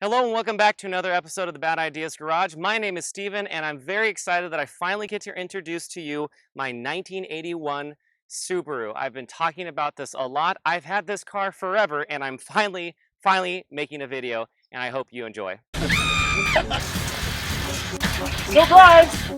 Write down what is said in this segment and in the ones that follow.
Hello and welcome back to another episode of the Bad Ideas Garage. My name is Steven and I'm very excited that I finally get to introduce to you my 1981 Subaru. I've been talking about this a lot. I've had this car forever and I'm finally making a video and I hope you enjoy. Surprise!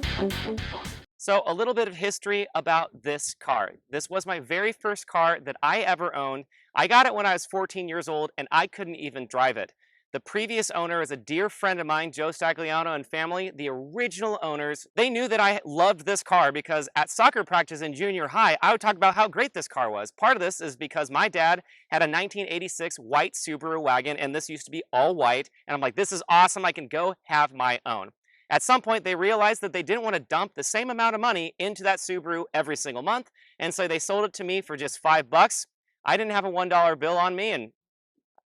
So a little bit of history about this car. This was my very first car that I ever owned. I got it when I was 14 years old and I couldn't even drive it. The previous owner is a dear friend of mine, Joe Stagliano and family. The original owners, they knew that I loved this car because at soccer practice in junior high, I would talk about how great this car was. Part of this is because my dad had a 1986 white Subaru wagon and this used to be all white. And I'm like, this is awesome. I can go have my own. At some point, they realized that they didn't want to dump the same amount of money into that Subaru every single month. And so they sold it to me for just $5. I didn't have a $1 bill on me and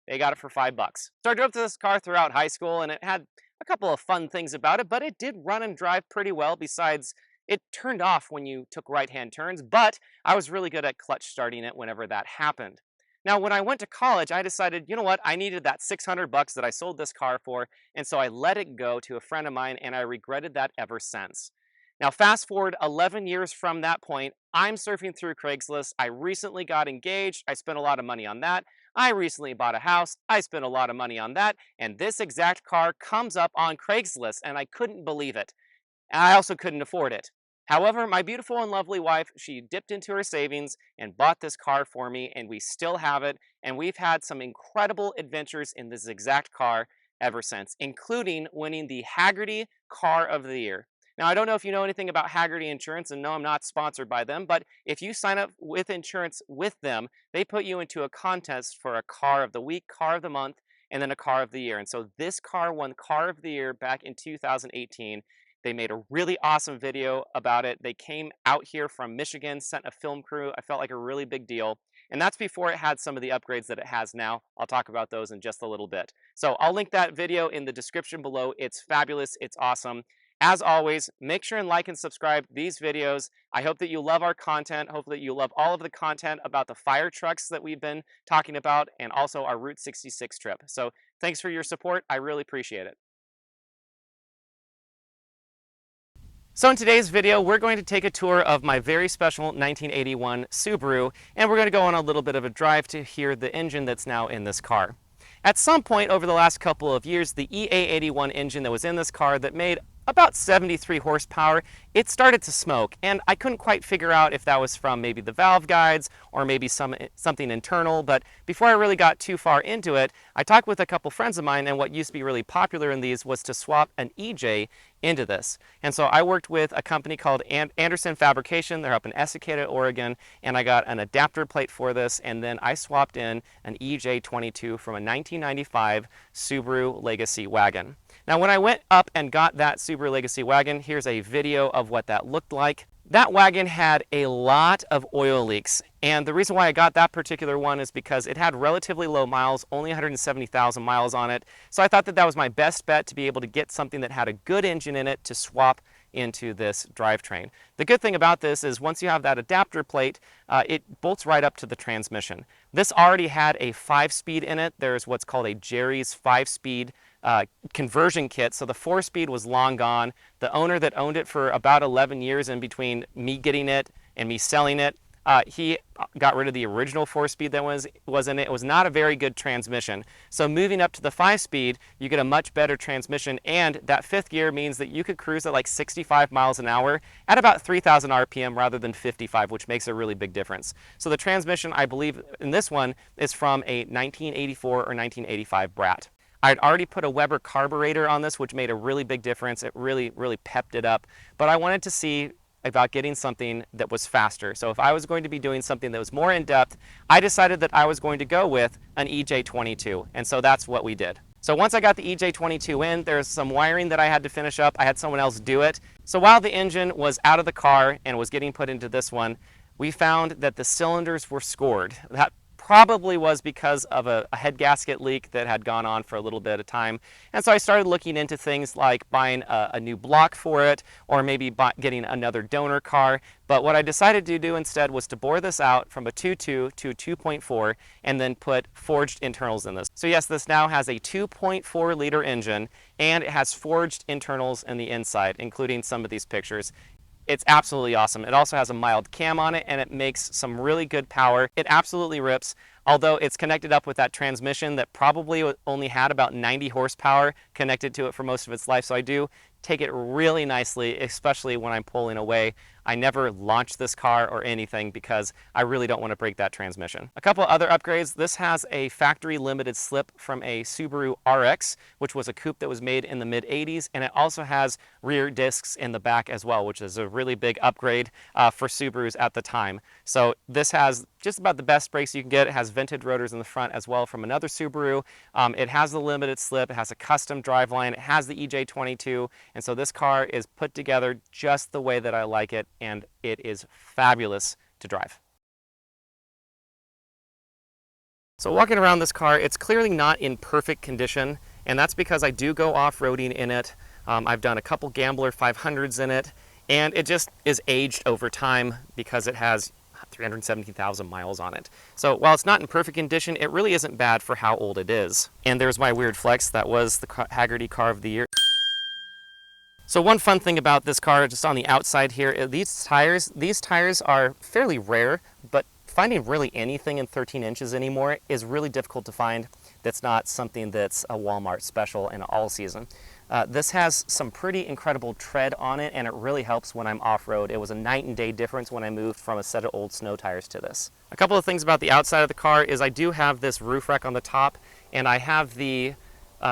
they got it for $5. So I drove this car throughout high school and it had a couple of fun things about it, but it did run and drive pretty well. Besides, it turned off when you took right-hand turns, but I was really good at clutch starting it whenever that happened. Now, when I went to college, I decided, you know what, I needed that $600 that I sold this car for, and so I let it go to a friend of mine, and I regretted that ever since. Now, fast forward 11 years from that point, I'm surfing through Craigslist. I recently got engaged. I spent a lot of money on that. I recently bought a house. I spent a lot of money on that. And this exact car comes up on Craigslist, and I couldn't believe it. And I also couldn't afford it. However, my beautiful and lovely wife, she dipped into her savings and bought this car for me, and we still have it. And we've had some incredible adventures in this exact car ever since, including winning the Hagerty Car of the Year. Now, I don't know if you know anything about Hagerty Insurance, and no, I'm not sponsored by them, but if you sign up with insurance with them, they put you into a contest for a Car of the Week, Car of the Month, and then a Car of the Year. And so this car won Car of the Year back in 2018. They made a really awesome video about it. They came out here from Michigan, sent a film crew. I felt like a really big deal. And that's before it had some of the upgrades that it has now. I'll talk about those in just a little bit. So I'll link that video in the description below. It's fabulous. It's awesome. As always, make sure and like and subscribe these videos. I hope that you love our content. Hopefully that you love all of the content about the fire trucks that we've been talking about and also our Route 66 trip. So thanks for your support. I really appreciate it. So in today's video, we're going to take a tour of my very special 1981 Subaru, and we're going to go on a little bit of a drive to hear the engine that's now in this car. At some point over the last couple of years, the EA81 engine that was in this car that made about 73 horsepower, it started to smoke, and I couldn't quite figure out if that was from maybe the valve guides or maybe something internal. But before I really got too far into it, I talked with a couple friends of mine, and what used to be really popular in these was to swap an EJ into this. And so I worked with a company called Anderson Fabrication. They're up in Estacada, Oregon, and I got an adapter plate for this, and then I swapped in an EJ22 from a 1995 Subaru Legacy wagon. Now, when I went up and got that Subaru Legacy wagon, here's a video of what that looked like. That wagon had a lot of oil leaks, and the reason why I got that particular one is because it had relatively low miles, only 170,000 miles on it. So I thought that that was my best bet to be able to get something that had a good engine in it to swap into this drivetrain. The good thing about this is once you have that adapter plate, it bolts right up to the transmission. This already had a 5-speed in it. There's what's called a Jerry's 5-speed conversion kit, so the 4-speed was long gone. The owner that owned it for about 11 years in between me getting it and me selling it, he got rid of the original 4-speed that was in it. It was not a very good transmission. So moving up to the 5-speed, you get a much better transmission, and that 5th gear means that you could cruise at like 65 miles an hour at about 3,000 RPM rather than 55, which makes a really big difference. So the transmission, I believe, in this one is from a 1984 or 1985 Brat. I had already put a Weber carburetor on this, which made a really big difference. It really pepped it up. But I wanted to see about getting something that was faster. So if I was going to be doing something that was more in-depth, I decided that I was going to go with an EJ22. And so that's what we did. So once I got the EJ22 in, there's some wiring that I had to finish up. I had someone else do it. So while the engine was out of the car and was getting put into this one, we found that the cylinders were scored. That probably was because of a head gasket leak that had gone on for a little bit of time. And so I started looking into things like buying a new block for it, or maybe getting another donor car. But what I decided to do instead was to bore this out from a 2.2 to a 2.4 and then put forged internals in this. So yes, this now has a 2.4 liter engine and it has forged internals in the inside, including some of these pictures. It's absolutely awesome. It also has a mild cam on it and it makes some really good power. It absolutely rips, although it's connected up with that transmission that probably only had about 90 horsepower connected to it for most of its life. So I do take it really nicely, especially when I'm pulling away. I never launch this car or anything because I really don't want to break that transmission. A couple other upgrades. This has a factory limited slip from a Subaru RX, which was a coupe that was made in the mid 80s. And it also has rear discs in the back as well, which is a really big upgrade for Subarus at the time. So this has just about the best brakes you can get. It has vented rotors in the front as well from another Subaru. It has the limited slip. It has a custom driveline. It has the EJ22. And so this car is put together just the way that I like it, and it is fabulous to drive. So walking around this car, it's clearly not in perfect condition, and that's because I do go off-roading in it. I've done a couple Gambler 500s in it, and it just is aged over time because it has 317,000 miles on it. So while it's not in perfect condition, it really isn't bad for how old it is. And there's my weird flex. That was the Haggerty Car of the Year. So one fun thing about this car, just on the outside here, these tires are fairly rare, but finding really anything in 13 inches anymore is really difficult to find that's not something that's a Walmart special in all season. This has some pretty incredible tread on it, and it really helps when I'm off-road. It was a night and day difference when I moved from a set of old snow tires to this. A couple of things about the outside of the car is I do have this roof rack on the top, and I have the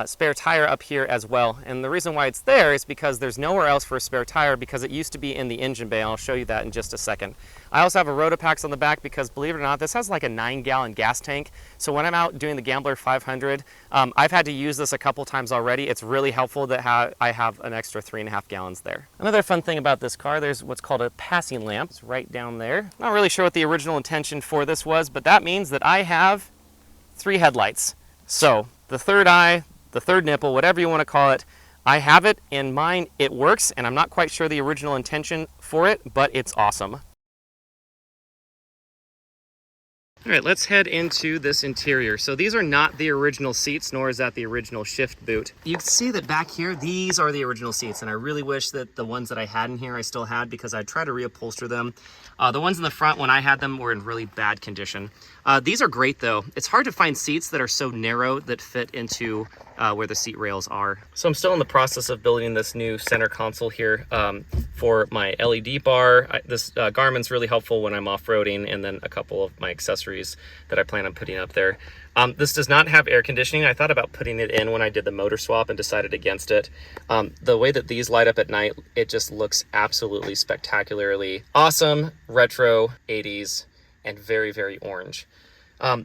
spare tire up here as well. And the reason why it's there is because there's nowhere else for a spare tire because it used to be in the engine bay. I'll show you that in just a second. I also have a Rotopax on the back because, believe it or not, this has like a 9-gallon gas tank. So when I'm out doing the Gambler 500, I've had to use this a couple times already. It's really helpful that I have an extra 3.5 gallons there. Another fun thing about this car, there's what's called a passing lamp. It's right down there. Not really sure what the original intention for this was, but that means that I have 3 headlights. So the third eye, the third nipple, whatever you want to call it, I have it in mine. It works, and I'm not quite sure the original intention for it, but it's awesome. All right, let's head into this interior. So these are not the original seats, nor is that the original shift boot. You can see that back here, these are the original seats, and I really wish that the ones that I had in here I still had because I'd try to reupholster them. The ones in the front, when I had them, were in really bad condition. These are great though. It's hard to find seats that are so narrow that fit into where the seat rails are. So I'm still in the process of building this new center console here for my LED bar. This Garmin's really helpful when I'm off-roading, and then a couple of my accessories that I plan on putting up there. This does not have air conditioning. I thought about putting it in when I did the motor swap and decided against it. The way that these light up at night, it just looks absolutely spectacularly awesome, retro, 80s, and very, very orange.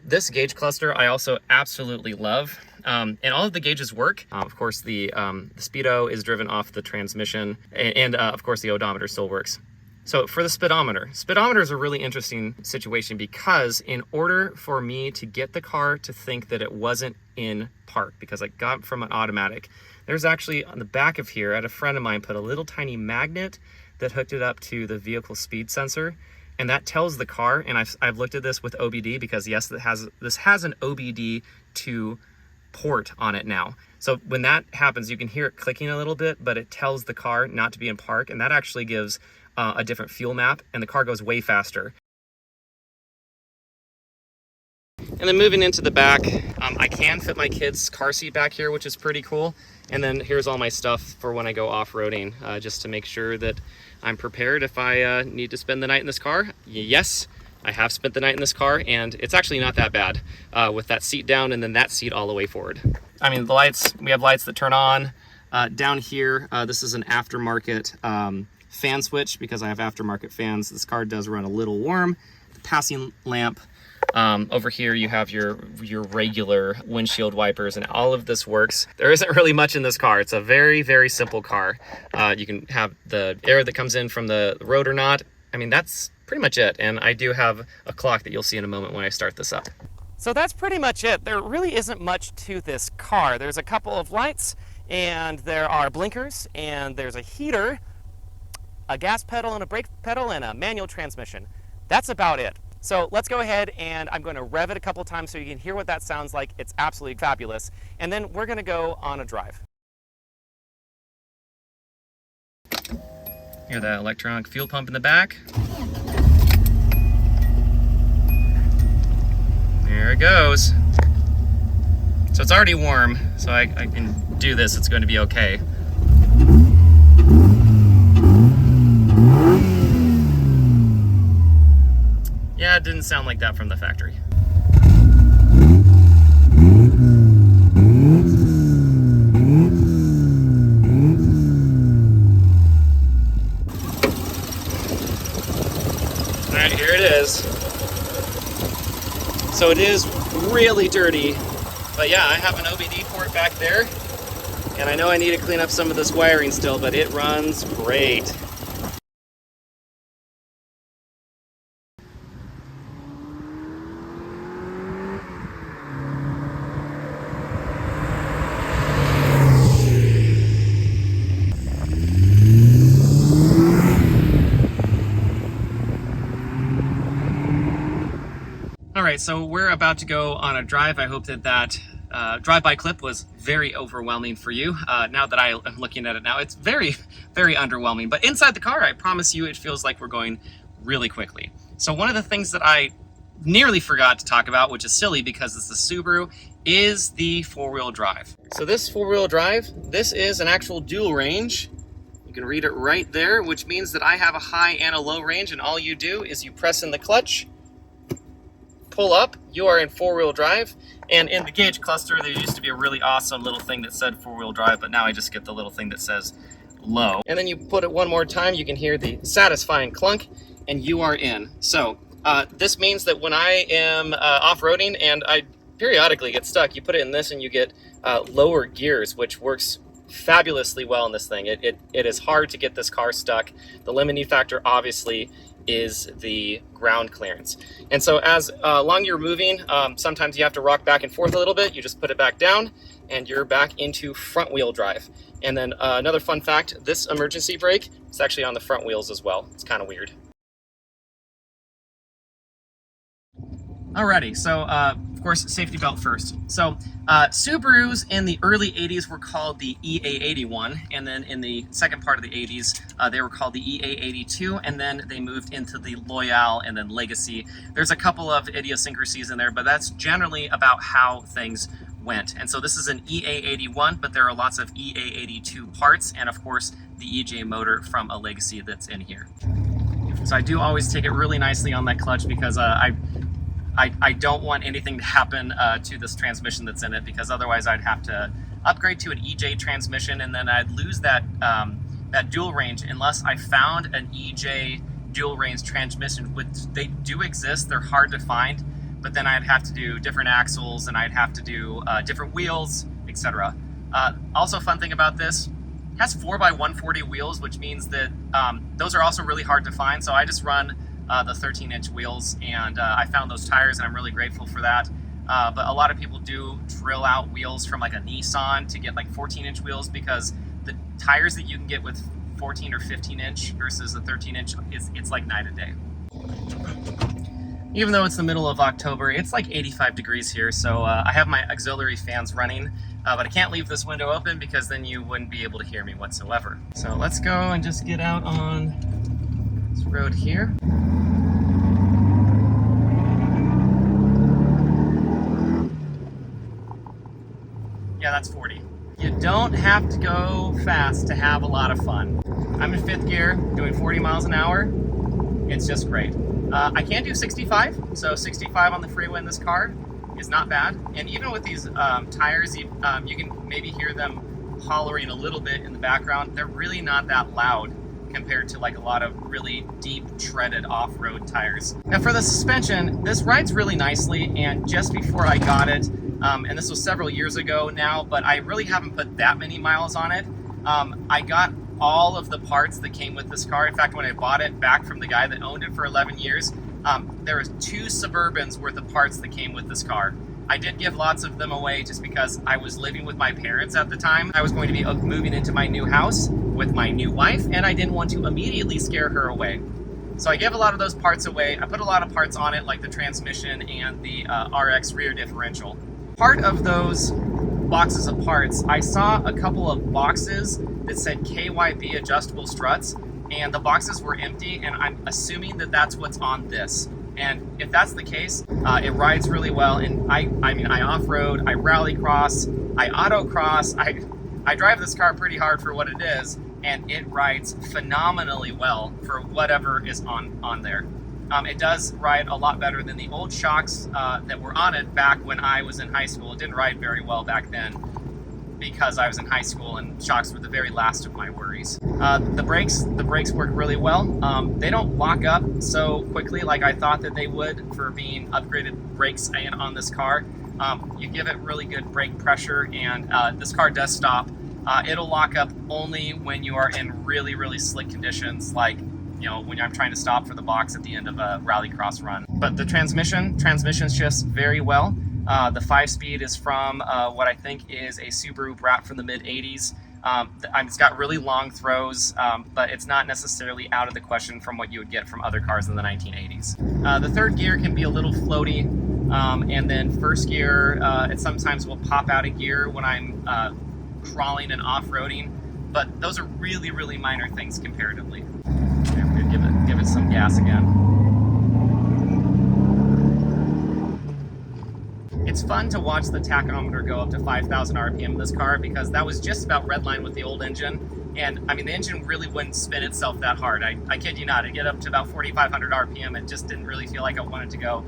This gauge cluster I also absolutely love. And all of the gauges work. Of course, the speedo is driven off the transmission, and of course the odometer still works. So for the speedometer is a really interesting situation because in order for me to get the car to think that it wasn't in park, because I got from an automatic, there's actually on the back of here, I had a friend of mine put a little tiny magnet that hooked it up to the vehicle speed sensor, and that tells the car, and I've looked at this with OBD because yes, this has an OBD2 port on it now. So when that happens, you can hear it clicking a little bit, but it tells the car not to be in park, and that actually gives a different fuel map, and the car goes way faster. And then moving into the back, I can fit my kid's car seat back here, which is pretty cool. And then here's all my stuff for when I go off-roading, just to make sure that I'm prepared if I need to spend the night in this car. Yes, I have spent the night in this car, and it's actually not that bad with that seat down and then that seat all the way forward. I mean, the lights, we have lights that turn on. Down here, this is an aftermarket fan switch because I have aftermarket fans. This car does run a little warm. The passing lamp. Over here you have your regular windshield wipers, and all of this works. There isn't really much in this car. It's a very, very simple car. You can have the air that comes in from the rotor knot. I mean, that's pretty much it. And I do have a clock that you'll see in a moment when I start this up. So that's pretty much it. There really isn't much to this car. There's a couple of lights, and there are blinkers, and there's a heater, a gas pedal and a brake pedal, and a manual transmission. That's about it. So let's go ahead and I'm going to rev it a couple times so you can hear what that sounds like. It's absolutely fabulous. And then we're going to go on a drive. Hear that electronic fuel pump in the back? There it goes. So it's already warm, so I can do this. It's going to be okay. Yeah, it didn't sound like that from the factory. All right, here it is. So it is really dirty, but yeah, I have an OBD port back there, and I know I need to clean up some of this wiring still, but it runs great. All right, so we're about to go on a drive. I hope that drive-by clip was very overwhelming for you. Now that I'm looking at it now, it's very, very underwhelming. But inside the car, I promise you, it feels like we're going really quickly. So one of the things that I nearly forgot to talk about, which is silly because it's the Subaru, is the four-wheel drive. So this four-wheel drive, this is an actual dual range. You can read it right there, which means that I have a high and a low range, and all you do is you press in the clutch, pull up, you are in four-wheel drive. And in the gauge cluster, there used to be a really awesome little thing that said four-wheel drive, but now I just get the little thing that says low. And then you put it one more time, you can hear the satisfying clunk, and you are in. So this means that when I am off-roading and I periodically get stuck, you put it in this and you get lower gears, which works fabulously well in this thing. It is hard to get this car stuck. The limiting factor, obviously, is the ground clearance. And so as long you're moving, sometimes you have to rock back and forth a little bit. You just put it back down and you're back into front wheel drive. And then another fun fact, this emergency brake is actually on the front wheels as well. It's kind of weird. Alrighty, so of course, safety belt first. So Subarus in the early 80s were called the EA81, and then in the second part of the 80s, they were called the EA82, and then they moved into the Loyal and then Legacy. There's a couple of idiosyncrasies in there, but that's generally about how things went. And so this is an EA81, but there are lots of EA82 parts, and of course, the EJ motor from a Legacy that's in here. So I do always take it really nicely on that clutch because I don't want anything to happen to this transmission that's in it, because otherwise I'd have to upgrade to an EJ transmission, and then I'd lose that that dual range unless I found an EJ dual range transmission, which they do exist. They're hard to find, but then I'd have to do different axles and I'd have to do different wheels, etc. Also, fun thing about this, it has 4x140 wheels, which means that those are also really hard to find. So I just run the 13-inch wheels, and I found those tires, and I'm really grateful for that. But a lot of people do drill out wheels from like a Nissan to get like 14-inch wheels, because the tires that you can get with 14 or 15-inch versus the 13-inch, it's like night and day. Even though it's the middle of October, it's like 85 degrees here, so I have my auxiliary fans running, but I can't leave this window open because then you wouldn't be able to hear me whatsoever. So let's go and just get out on this road here. Yeah, that's 40. You don't have to go fast to have a lot of fun. I'm in 5th gear, doing 40 miles an hour. It's just great. I can do 65, so 65 on the freeway in this car is not bad. And even with these tires, you can maybe hear them hollering a little bit in the background. They're really not that loud compared to like a lot of really deep treaded off-road tires. Now for the suspension, this rides really nicely, and just before I got it, and this was several years ago now, but I really haven't put that many miles on it. I got all of the parts that came with this car. In fact, when I bought it back from the guy that owned it for 11 years, There was 2 Suburbans worth of parts that came with this car. I did give lots of them away just because I was living with my parents at the time. I was going to be moving into my new house with my new wife, and I didn't want to immediately scare her away. So I gave a lot of those parts away. I put a lot of parts on it, like the transmission and the RX rear differential. Part of those boxes of parts, I saw a couple of boxes that said KYB adjustable struts, and the boxes were empty, and I'm assuming that that's what's on this. And if that's the case, it rides really well. And I mean, I off-road, I rallycross, I autocross, I drive this car pretty hard for what it is, and it rides phenomenally well for whatever is on there. It does ride a lot better than the old shocks that were on it back when I was in high school. It didn't ride very well back then because I was in high school and shocks were the very last of my worries. The brakes work really well. They don't lock up so quickly like I thought that they would for being upgraded brakes on this car. You give it really good brake pressure, and this car does stop. It'll lock up only when you are in really, really slick conditions, like when I'm trying to stop for the box at the end of a rallycross run. But the transmission shifts very well. The 5-speed is from what I think is a Subaru Brat from the mid-'80s. It's got really long throws, but it's not necessarily out of the question from what you would get from other cars in the 1980s. The third gear can be a little floaty, and then first gear, it sometimes will pop out of gear when I'm crawling and off-roading, but those are really, really minor things comparatively. Okay, I'm gonna give it some gas again. It's fun to watch the tachometer go up to 5,000 RPM in this car because that was just about redline with the old engine. And I mean, the engine really wouldn't spin itself that hard. I kid you not, it'd get up to about 4,500 RPM. It just didn't really feel like I wanted to go.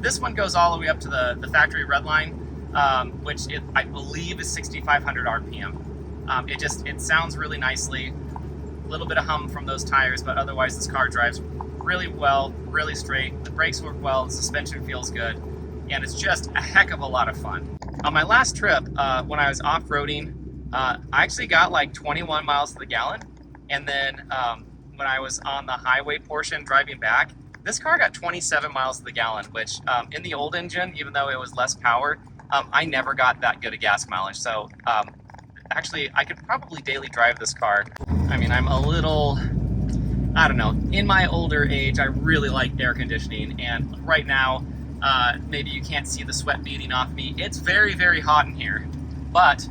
This one goes all the way up to the factory redline, which I believe is 6,500 RPM. It sounds really nicely. A little bit of hum from those tires, but otherwise this car drives really well, really straight. The brakes work well, the suspension feels good, and it's just a heck of a lot of fun. On my last trip, when I was off-roading, I actually got like 21 miles to the gallon, and then when I was on the highway portion driving back, this car got 27 miles to the gallon, which in the old engine, even though it was less power, I never got that good a gas mileage. So actually, I could probably daily drive this car. I mean, I'm a little, I don't know, in my older age, I really like air conditioning, and right now, maybe you can't see the sweat beating off me. It's very, very hot in here, but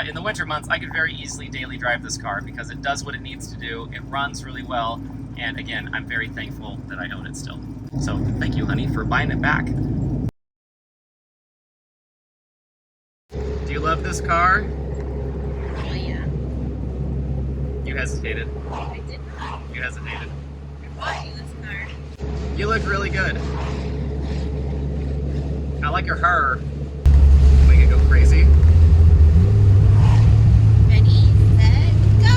in the winter months, I could very easily daily drive this car because it does what it needs to do. It runs really well, and again, I'm very thankful that I own it still. So thank you, honey, for buying it back. Do you love this car? Oh yeah. You hesitated. I did not. You hesitated. I bought you this car. You look really good. I like your hair. Make it go crazy. Ready, set, go!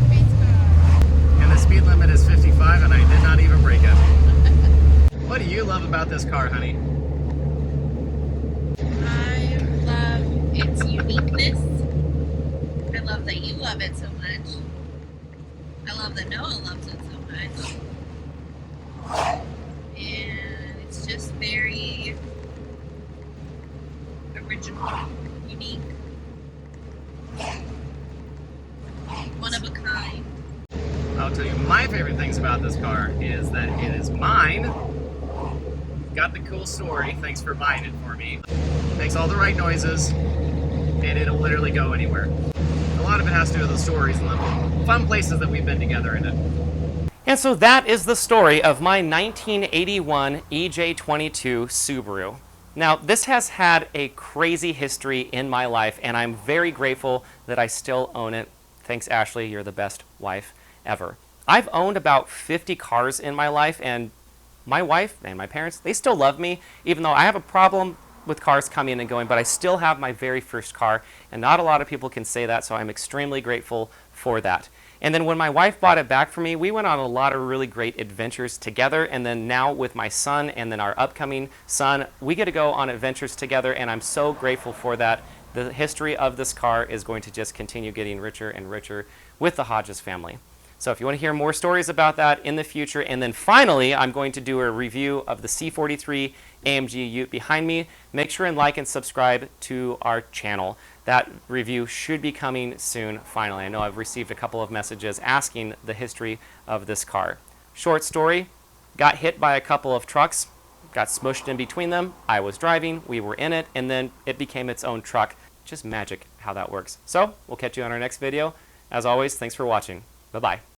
Race car. And the speed limit is 55, and I did not even brake it. What do you love about this car, honey? I love its uniqueness. I love that you love it so much. I love that Noah loves it so much. And it's just very original, unique, one of a kind. I'll tell you my favorite things about this car is that it is mine. Got the cool story, thanks for buying it for me. Makes all the right noises, and it'll literally go anywhere. A lot of it has to do with the stories and the fun places that we've been together in it. And so that is the story of my 1981 EJ22 Subaru. Now, this has had a crazy history in my life, and I'm very grateful that I still own it. Thanks, Ashley, you're the best wife ever. I've owned about 50 cars in my life, and my wife and my parents, they still love me, even though I have a problem with cars coming and going, but I still have my very first car, and not a lot of people can say that, so I'm extremely grateful for that. And then when my wife bought it back for me, we went on a lot of really great adventures together, and then now with my son and then our upcoming son, we get to go on adventures together, and I'm so grateful for that The history of this car is going to just continue getting richer and richer with the Hodges family. So if you want to hear more stories about that in the future, and then finally, I'm going to do a review of the C43 AMG Ute behind me. Make sure and like and subscribe to our channel. That review should be coming soon, finally. I know I've received a couple of messages asking the history of this car. Short story, got hit by a couple of trucks, got smushed in between them. I was driving, we were in it, and then it became its own truck. Just magic how that works. So we'll catch you on our next video. As always, thanks for watching. Bye-bye.